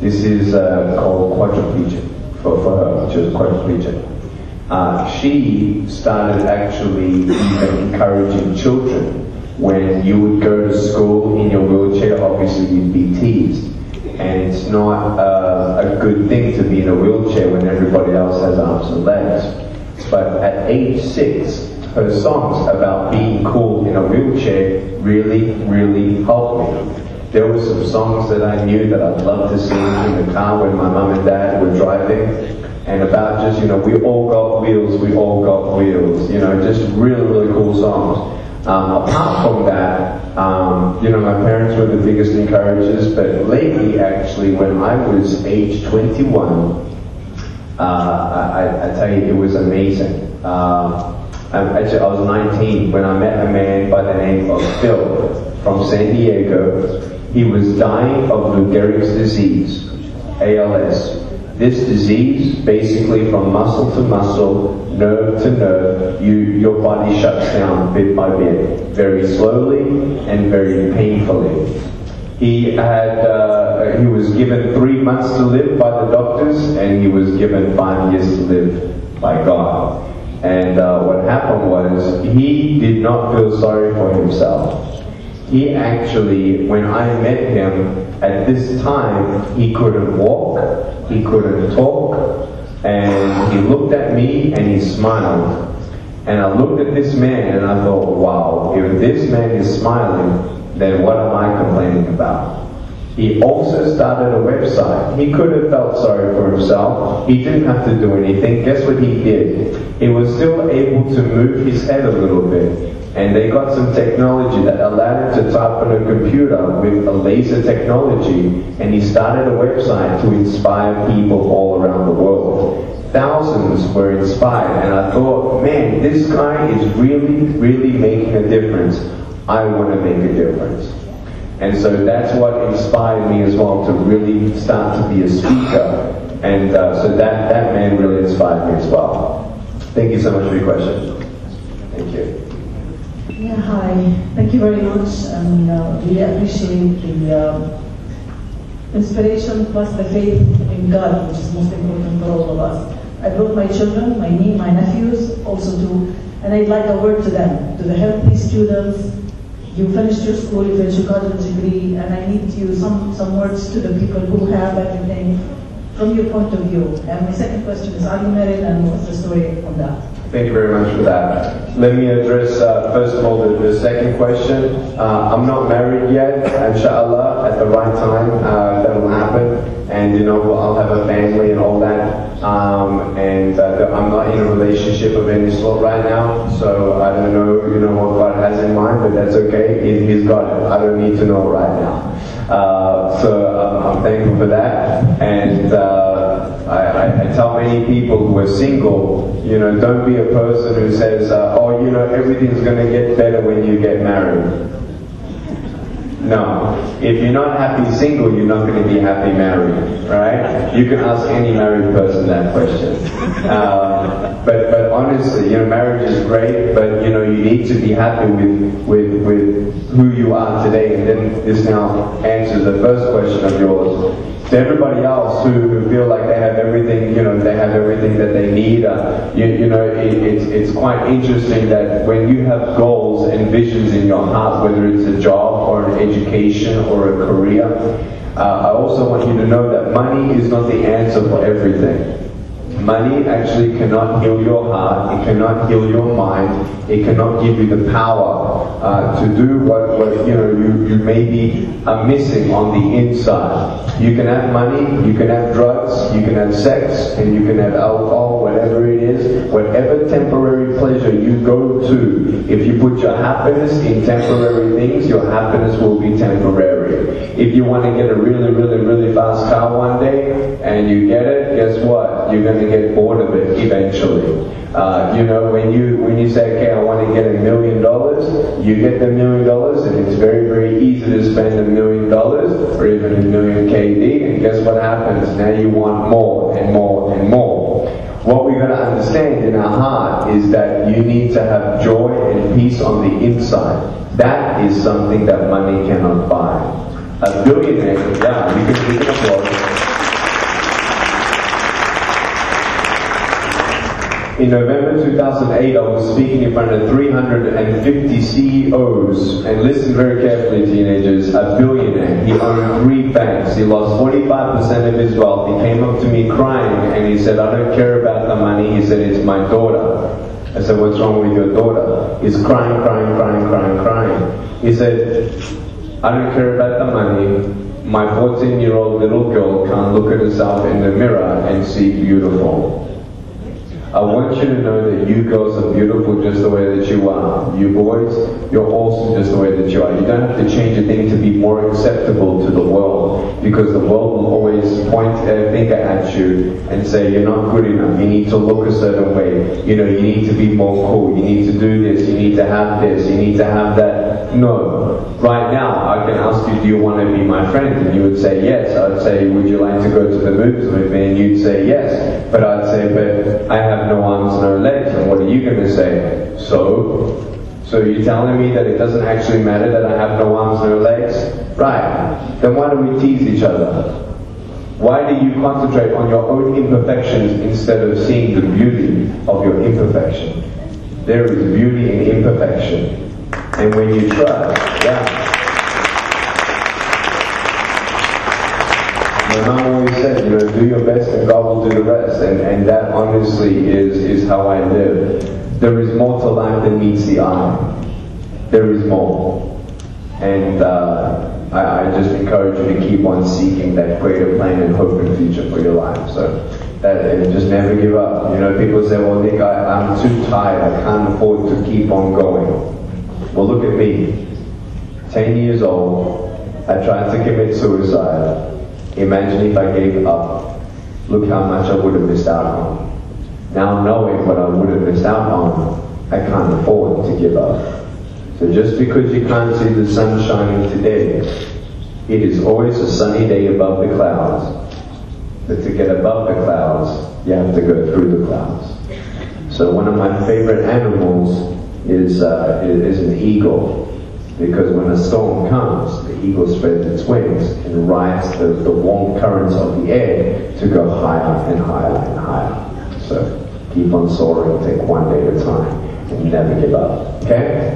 This is called quadriplegic for her. She was quadriplegic. She started actually even encouraging children. When you would go to school in your wheelchair, obviously you'd be teased. And it's not a good thing to be in a wheelchair when everybody else has arms and legs. But at age 6, her songs about being cool in a wheelchair really, really helped me. There were some songs that I knew that I'd love to sing in the car when my mum and dad were driving, and about just, you know, we all got wheels, you know, just really, really cool songs. Apart from that, you know, my parents were the biggest encouragers, but lately, actually, when I was age 21, I tell you, it was amazing. Actually, I was 19 when I met a man by the name of Phil from San Diego. He was dying of Lou Gehrig's disease, ALS. This disease, basically from muscle to muscle, nerve to nerve, your body shuts down bit by bit, very slowly and very painfully. He was given 3 months to live by the doctors, and he was given 5 years to live by God. And what happened was, he did not feel sorry for himself. He actually, when I met him, at this time, he couldn't walk, he couldn't talk, and he looked at me and he smiled. And I looked at this man and I thought, wow, if this man is smiling, then what am I complaining about? He also started a website. He could have felt sorry for himself. He didn't have to do anything. Guess what he did? He was still able to move his head a little bit. And they got some technology that allowed him to type on a computer with a laser technology. And he started a website to inspire people all around the world. Thousands were inspired. And I thought, man, this guy is really, really making a difference. I want to make a difference. And so that's what inspired me as well to really start to be a speaker. And so that man really inspired me as well. Thank you so much for your question. Thank you. Yeah, hi. Thank you very much. And really appreciate the inspiration plus the faith in God, which is most important for all of us. I brought my children, my nephews also too, and I'd like a word to them, to the healthy students. You finished your school, you finished your college degree, and I need you some words to the people who have everything from your point of view. And my second question is, are you married, and what's the story on that? Thank you very much for that. Let me address, first of all, the second question. I'm not married yet, inshallah, at the right time, that will happen. And, you know, I'll have a family and all that. And I'm not in a relationship of any sort right now, so I don't know, you know, what God has in mind, but that's okay. He's got it. I don't need to know right now. So I'm thankful for that. And I tell many people who are single, you know, don't be a person who says, oh, you know, everything's going to get better when you get married. No. If you're not happy single, you're not going to be happy married, right? You can ask any married person that question. But honestly, you know, marriage is great, but, you know, you need to be happy with who you are today. And then this now answers the first question of yours. To everybody else who feel like they have everything, you know, they have everything that they need, you know, it's quite interesting that when you have goals and visions in your heart, whether it's a job or an education or a career, I also want you to know that money is not the answer for everything. Money actually cannot heal your heart, it cannot heal your mind, it cannot give you the power to do what you know you maybe are missing on the inside. You can have money, you can have drugs, you can have sex, and you can have alcohol, whatever it is, whatever temporary pleasure you go to. If you put your happiness in temporary things, your happiness will be temporary. If you want to get a really, really, really fast car one day, and you get it, guess what? You're going to get bored of it eventually. You know, when you say, okay, I want to get $1 million, you get the $1 million, and it's very, very easy to spend $1 million, or even $1 million KD, and guess what happens? Now you want more and more and more. What we're going to understand in our heart is that you need to have joy and peace on the inside. That is something that money cannot buy. A billionaire, yeah, you can applause. In November 2008, I was speaking in front of 350 CEOs, and listen very carefully, teenagers. A billionaire. He owned 3 banks. He lost 45% of his wealth. He came up to me crying, and he said, "I don't care about the money." He said, "It's my daughter." I said, "What's wrong with your daughter?" He's crying, crying, crying, crying, crying. He said, "I don't care about the money. My 14-year-old little girl can't look at herself in the mirror and see beautiful. I want you to know that you girls are beautiful just the way that you are. You boys, you're awesome just the way that you are. You don't have to change a thing to be more acceptable to the world, because the world will always point a finger at you and say you're not good enough. You need to look a certain way. You know, you need to be more cool. You need to do this. You need to have this. You need to have that." No. Right now, I can ask you, "Do you want to be my friend?" And you would say yes. I would say, "Would you like to go to the movies with me?" And you'd say yes. But I'd say, "But I have no arms, no legs." And what are you going to say? So you're telling me that it doesn't actually matter that I have no arms, no legs? Right. Then why do we tease each other? Why do you concentrate on your own imperfections instead of seeing the beauty of your imperfection? There is beauty in imperfection. And when you trust, yeah. My mom always said, you know, do your best and God will do the rest. And that honestly is how I live. There is more to life than meets the eye. There is more. And I just encourage you to keep on seeking that greater plan and hope and future for your life. So and just never give up. You know, people say, "Well, Nick, I'm too tired. I can't afford to keep on going." Well, look at me. 10 years old. I tried to commit suicide. Imagine if I gave up. Look how much I would have missed out on. Now knowing what I would have missed out on, I can't afford to give up. So just because you can't see the sun shining today, it is always a sunny day above the clouds. But to get above the clouds, you have to go through the clouds. So one of my favorite animals is an eagle. Because when a storm comes, the eagle spreads its wings and rides the warm currents of the air to go higher and higher and higher. So keep on soaring, take one day at a time, and never give up. Okay?